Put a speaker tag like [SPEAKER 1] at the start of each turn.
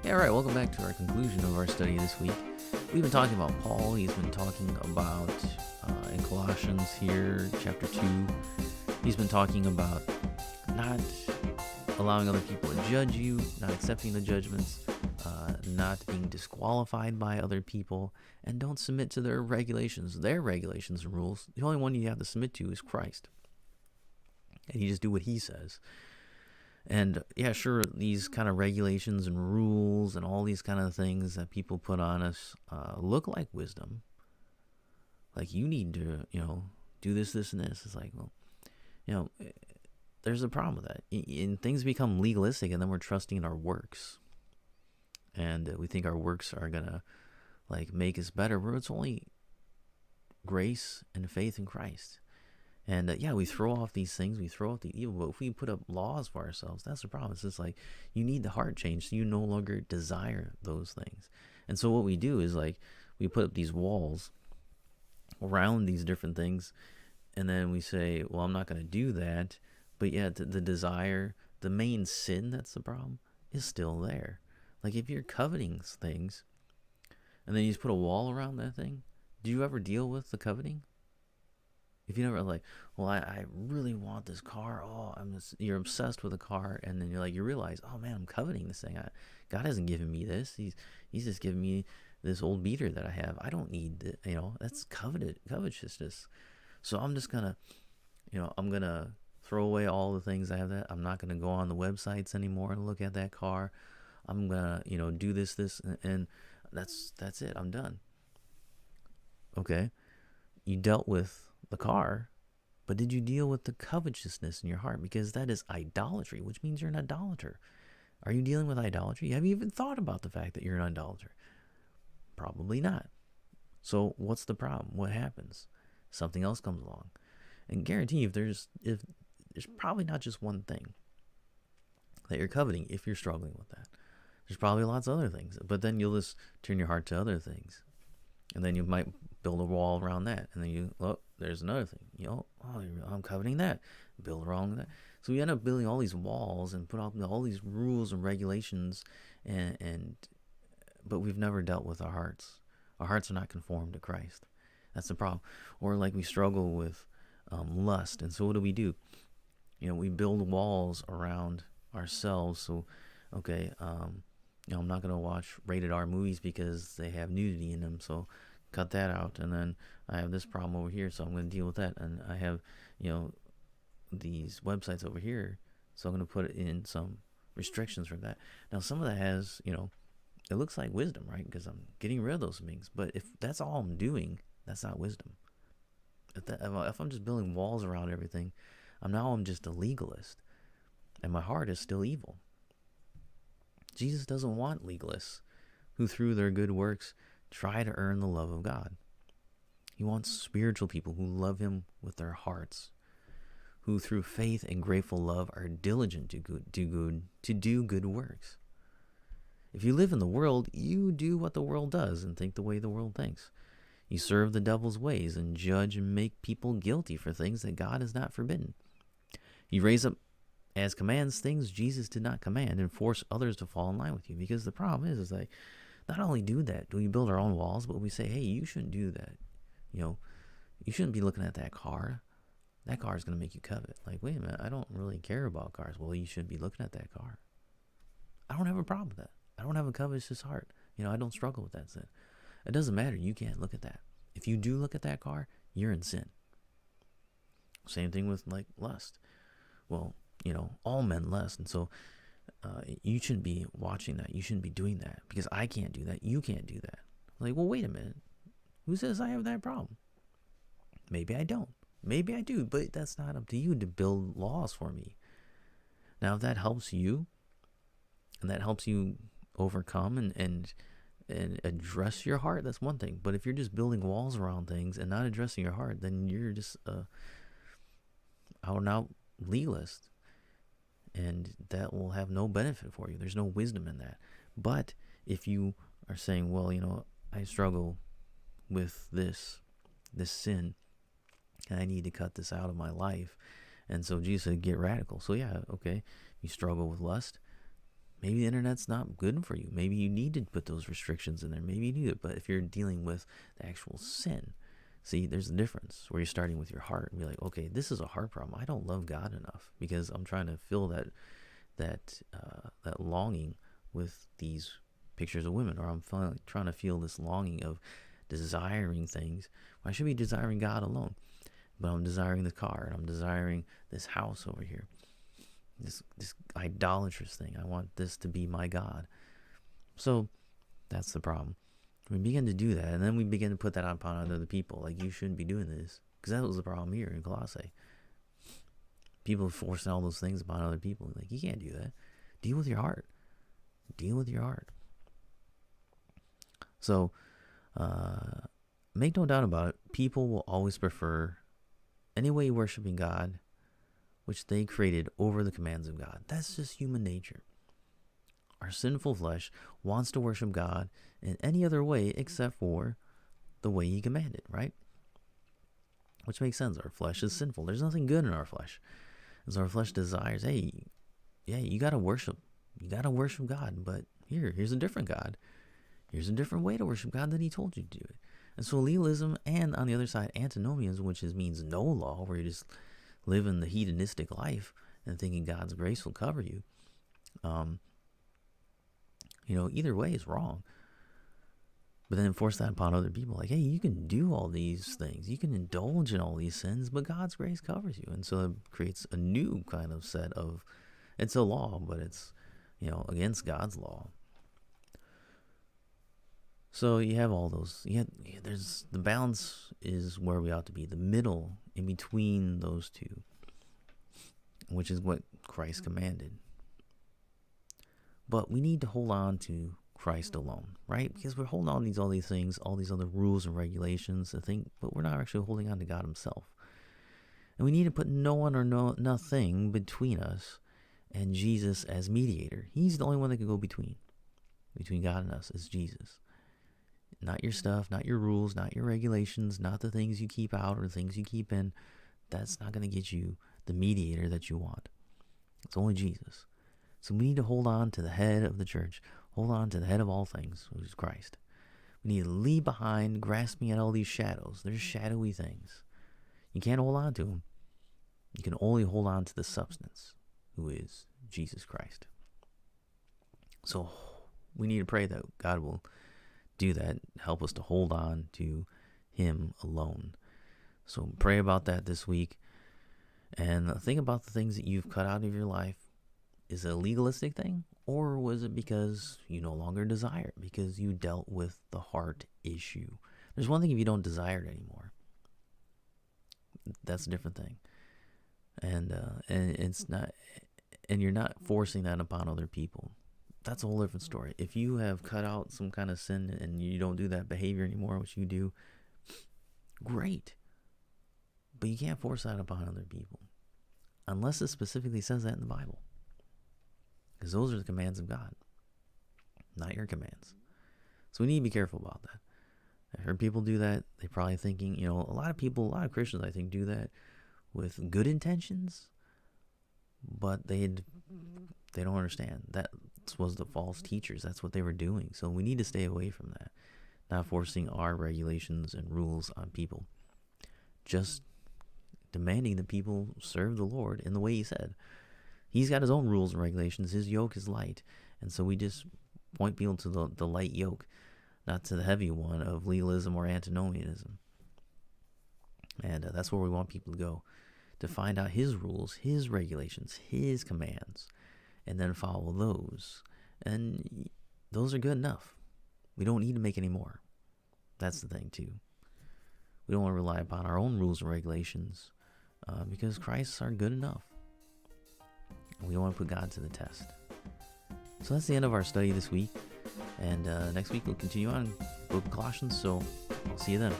[SPEAKER 1] Yeah, all right, welcome back to our conclusion of our study this week. We've been talking about Paul. He's been talking about, in Colossians here, chapter 2, he's been talking about not allowing other people to judge you, not accepting the judgments, not being disqualified by other people, and don't submit to their regulations and rules. The only one you have to submit to is Christ. And you just do what he says. And yeah, sure, these kind of regulations and rules and all these kind of things that people put on us look like wisdom. Like, you need to, do this, this, and this. It's like, well, there's a problem with that. And things become legalistic, and then we're trusting in our works. And we think our works are going to, make us better, where it's only grace and faith in Christ. And we throw off these things, we throw off the evil, but if we put up laws for ourselves, that's the problem. It's just like, you need the heart change, so you no longer desire those things. And so what we do is, we put up these walls around these different things, and then we say, well, I'm not going to do that. But yet the desire, the main sin that's the problem, is still there. Like, if you're coveting things, and then you just put a wall around that thing, do you ever deal with the coveting? If you never I really want this car. Oh, you're obsessed with a car, and then you realize, oh man, I'm coveting this thing. God hasn't given me this. He's just given me this old beater that I have. I don't need it. That's covetousness. So I'm just gonna, I'm gonna throw away all the things I have. That I'm not gonna go on the websites anymore and look at that car. I'm gonna, do this, and that's it. I'm done. Okay, you dealt with the car, but did you deal with the covetousness in your heart? Because that is idolatry, which means you're an idolater. Are you dealing with idolatry? Have you even thought about the fact that you're an idolater? Probably not. So what's the problem? What happens? Something else comes along, and guarantee you, if there's probably not just one thing that you're coveting. If you're struggling with that, there's probably lots of other things. But then you'll just turn your heart to other things, and then you might build a wall around that, and then there's another thing. I'm coveting that. Build around that. So we end up building all these walls and put out all these rules and regulations, but we've never dealt with our hearts. Our hearts are not conformed to Christ. That's the problem. Or we struggle with lust, and so what do? We build walls around ourselves. So, okay, I'm not gonna watch rated R movies because they have nudity in them. So cut that out. And then I have this problem over here, so I'm going to deal with that. And I have, these websites over here, so I'm going to put in some restrictions for that. Now, some of that has, it looks like wisdom, right? Because I'm getting rid of those things. But if that's all I'm doing, that's not wisdom. If I'm just building walls around everything, I'm just a legalist, and my heart is still evil. Jesus doesn't want legalists who, through their good works, try to earn the love of God. He wants spiritual people who love him with their hearts, who through faith and grateful love are diligent to do good works. If you live in the world, you do what the world does and think the way the world thinks. You serve the devil's ways and judge and make people guilty for things that God has not forbidden. You raise up as commands things Jesus did not command and force others to fall in line with you. Because the problem is not only do we build our own walls, but we say, hey, you shouldn't do that. You shouldn't be looking at that car. That car is going to make you covet. Wait a minute, I don't really care about cars. Well, you shouldn't be looking at that car. I don't have a problem with that. I don't have a covetous heart. I don't struggle with that sin. It doesn't matter. You can't look at that. If you do look at that car, you're in sin. Same thing with lust. Well, all men lust. And so you shouldn't be watching that. You shouldn't be doing that because I can't do that. You can't do that. Well, wait a minute. Who says I have that problem? Maybe I don't. Maybe I do, but that's not up to you to build laws for me. Now, if that helps you, and that helps you overcome and address your heart, that's one thing. But if you're just building walls around things and not addressing your heart, then you're just out and out legalist. And that will have no benefit for you. There's no wisdom in that. But if you are saying, well, I struggle with this sin, and I need to cut this out of my life. And so Jesus said, get radical. So yeah, okay, you struggle with lust, maybe the internet's not good for you. Maybe you need to put those restrictions in there. Maybe you need it. But if you're dealing with the actual sin, see, there's a difference where you're starting with your heart and be like, okay, this is a heart problem. I don't love God enough because I'm trying to fill that longing with these pictures of women, or I'm trying to feel this longing of desiring things. I should be desiring God alone, but I'm desiring the car, and I'm desiring this house over here, this idolatrous thing. I want this to be my God. So that's the problem. We begin to do that, and then we begin to put that upon other people. Like, you shouldn't be doing this, because that was the problem here in Colossae. People forcing all those things upon other people. Like, you can't do that. Deal with your heart. Deal with your heart. So, make no doubt about it, people will always prefer any way worshiping God, which they created, over the commands of God. That's just human nature. Our sinful flesh wants to worship God in any other way except for the way he commanded, right? Which makes sense. Our flesh is sinful. There's nothing good in our flesh. As our flesh desires, hey, yeah, you got to worship. You got to worship God, but here's a different God. Here's a different way to worship God than he told you to do it. And so legalism, and on the other side, antinomianism, which means no law, where you just live in the hedonistic life and thinking God's grace will cover you. Either way is wrong. But then force that upon other people. Like, hey, you can do all these things. You can indulge in all these sins, but God's grace covers you. And so it creates a new kind of set of, it's a law, but it's, against God's law. So you have all those. There's the balance is where we ought to be, the middle in between those two, which is what Christ commanded. But we need to hold on to Christ alone, right? Because we're holding on to all these things, all these other rules and regulations, but we're not actually holding on to God himself. And we need to put no one or nothing between us and Jesus as mediator. He's the only one that can go between God and us, is Jesus. Not your stuff, not your rules, not your regulations, not the things you keep out or the things you keep in. That's not going to get you the mediator that you want. It's only Jesus. So we need to hold on to the head of the church. Hold on to the head of all things, which is Christ. We need to leave behind grasping at all these shadows. They're shadowy things. You can't hold on to them. You can only hold on to the substance, who is Jesus Christ. So we need to pray that God will do that, help us to hold on to him alone. So pray about that this week, and think about the things that you've cut out of your life. Is it a legalistic thing, or was it because you no longer desire it, because you dealt with the heart issue? There's one thing if you don't desire it anymore. That's a different thing, and it's not, and you're not forcing that upon other people. That's a whole different story. If you have cut out some kind of sin and you don't do that behavior anymore, which you do, great. But you can't force that upon other people unless it specifically says that in the Bible. Because those are the commands of God, not your commands. So we need to be careful about that. I've heard people do that. They're probably thinking, a lot of Christians, I think, do that with good intentions, but they don't understand. That was the false teachers. That's what they were doing. So we need to stay away from that, not forcing our regulations and rules on people. Just demanding that people serve the Lord in the way he said. He's got his own rules and regulations. His yoke is light. And so we just point people to the light yoke, not to the heavy one of legalism or antinomianism. And that's where we want people to go, to find out his rules, his regulations, his commands, and then follow those. And those are good enough. We don't need to make any more. That's the thing, too. We don't want to rely upon our own rules and regulations because Christ's are good enough. We don't want to put God to the test. So that's the end of our study this week. And next week we'll continue on Book of Colossians. So I'll see you then.